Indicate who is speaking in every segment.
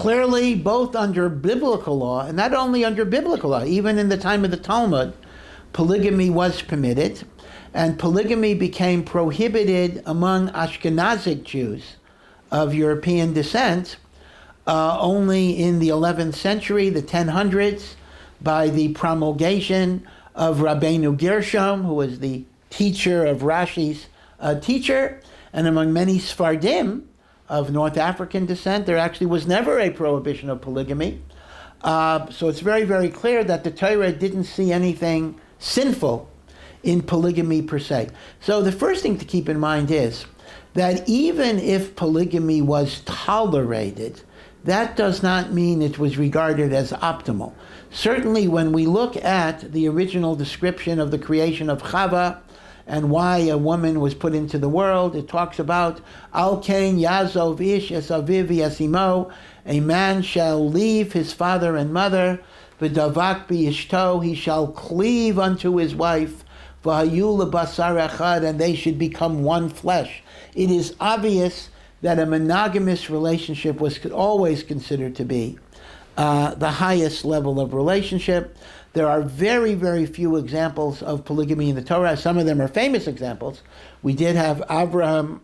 Speaker 1: Clearly, both under biblical law, and not only under biblical law, even in the time of the Talmud, polygamy was permitted, and polygamy became prohibited among Ashkenazic Jews of European descent only in the 11th century, the 1000s, by the promulgation of Rabbeinu Gershom, who was the teacher of Rashi's teacher, and among many Sfardim of North African descent, there actually was never a prohibition of polygamy. So it's very, very clear that the Torah didn't see anything sinful in polygamy per se. So the first thing to keep in mind is that even if polygamy was tolerated, that does not mean it was regarded as optimal. Certainly when we look at the original description of the creation of Chava and why a woman was put into the world, it talks about Al Kain Yazov Ish Es Aviv Yasimo, a man shall leave his father and mother, V'davak B'ishto, he shall cleave unto his wife, V'hayu L'basar Echad, and they should become one flesh. It is obvious that a monogamous relationship was always considered to be the highest level of relationship. There are very, very few examples of polygamy in the Torah. Some of them are famous examples. We did have Abraham,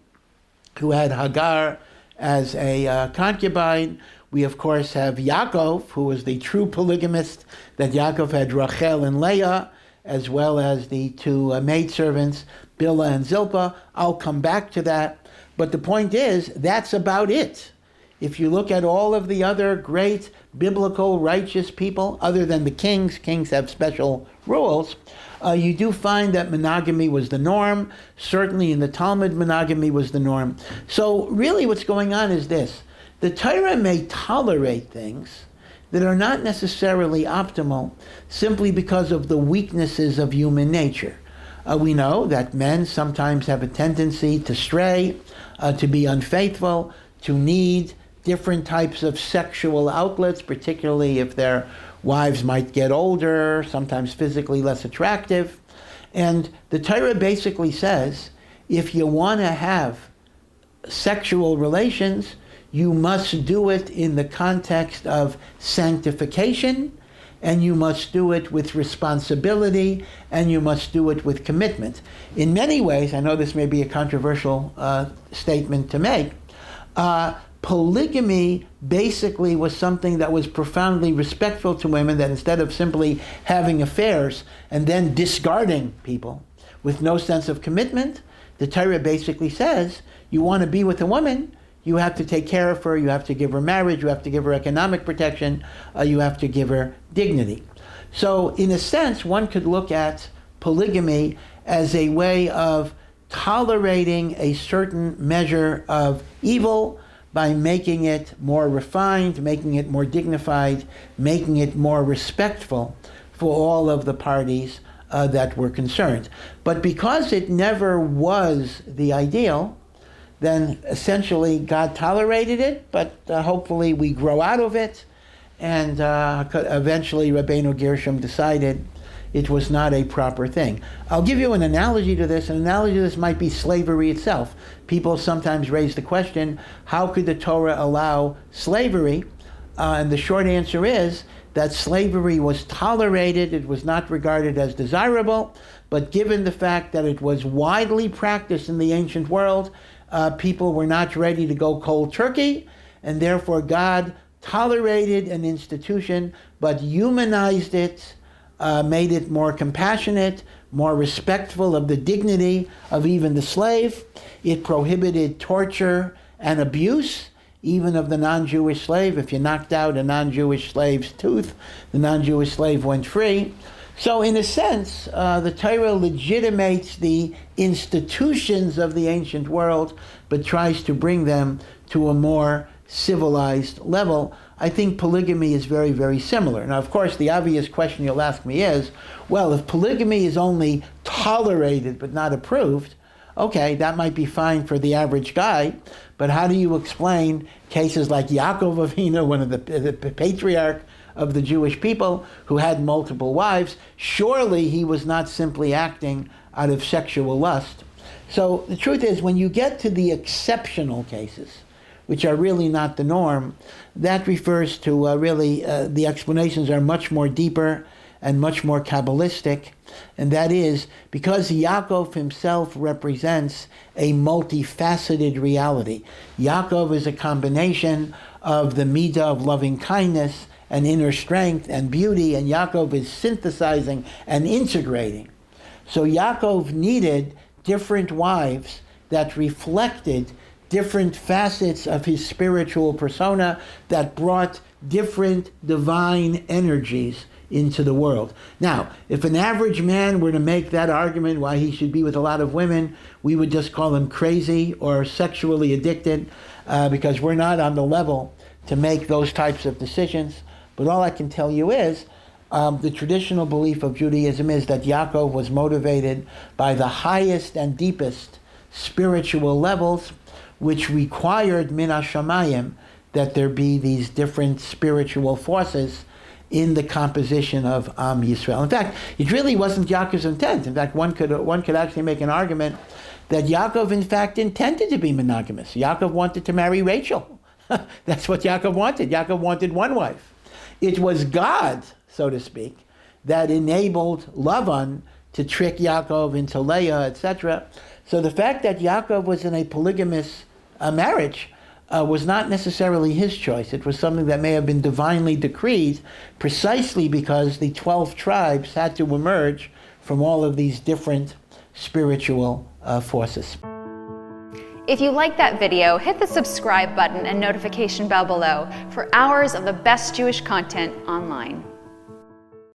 Speaker 1: who had Hagar as a concubine. We, of course, have Yaakov, who was the true polygamist, that Yaakov had Rachel and Leah, as well as the two maidservants, Bilhah and Zilpah. I'll come back to that. But the point is, that's about it. If you look at all of the other great biblical righteous people, other than the kings have special rules, you do find that monogamy was the norm. Certainly in the Talmud, monogamy was the norm. So really what's going on is this. The Torah may tolerate things that are not necessarily optimal simply because of the weaknesses of human nature. We know that men sometimes have a tendency to stray, to be unfaithful, to need different types of sexual outlets, particularly if their wives might get older, sometimes physically less attractive. And the Torah basically says, if you want to have sexual relations, you must do it in the context of sanctification, and you must do it with responsibility, and you must do it with commitment. In many ways, I know this may be a controversial statement to make, polygamy basically was something that was profoundly respectful to women, that instead of simply having affairs and then discarding people with no sense of commitment, the Torah basically says, you want to be with a woman, you have to take care of her, you have to give her marriage, you have to give her economic protection, you have to give her dignity. So in a sense, one could look at polygamy as a way of tolerating a certain measure of evil by making it more refined, making it more dignified, making it more respectful for all of the parties that were concerned. But because it never was the ideal, then essentially God tolerated it, but hopefully we grow out of it. And eventually Rabbeinu Gershom decided it was not a proper thing. I'll give you an analogy to this. An analogy to this might be slavery itself. People sometimes raise the question, how could the Torah allow slavery? And the short answer is that slavery was tolerated, it was not regarded as desirable, but given the fact that it was widely practiced in the ancient world, people were not ready to go cold turkey, and therefore God tolerated an institution, but humanized it, made it more compassionate, more respectful of the dignity of even the slave. It prohibited torture and abuse, even of the non-Jewish slave. If you knocked out a non-Jewish slave's tooth, the non-Jewish slave went free. So in a sense, the Torah legitimates the institutions of the ancient world, but tries to bring them to a more civilized level. I think polygamy is very, very similar. Now, of course, the obvious question you'll ask me is, well, if polygamy is only tolerated but not approved, okay, that might be fine for the average guy, but how do you explain cases like Yaakov Avinu, one of the patriarch of the Jewish people, who had multiple wives? Surely he was not simply acting out of sexual lust. So the truth is, when you get to the exceptional cases, which are really not the norm, that refers to the explanations are much more deeper and much more Kabbalistic, and that is because Yaakov himself represents a multifaceted reality. Yaakov is a combination of the midah of loving kindness and inner strength and beauty, and Yaakov is synthesizing and integrating. So Yaakov needed different wives that reflected different facets of his spiritual persona, that brought different divine energies into the world. Now, if an average man were to make that argument why he should be with a lot of women, we would just call him crazy or sexually addicted, because we're not on the level to make those types of decisions. But all I can tell you is, the traditional belief of Judaism is that Yaakov was motivated by the highest and deepest spiritual levels, which required min hashamayim, that there be these different spiritual forces in the composition of Am Yisrael. In fact, it really wasn't Yaakov's intent. In fact, one could actually make an argument that Yaakov, in fact, intended to be monogamous. Yaakov wanted to marry Rachel. That's what Yaakov wanted. Yaakov wanted one wife. It was God, so to speak, that enabled Lavan to trick Yaakov into Leah, etc. So the fact that Yaakov was in a polygamous marriage was not necessarily his choice. It was something that may have been divinely decreed, precisely because the 12 tribes had to emerge from all of these different spiritual forces.
Speaker 2: If you like that video, hit the subscribe button and notification bell below for hours of the best Jewish content online.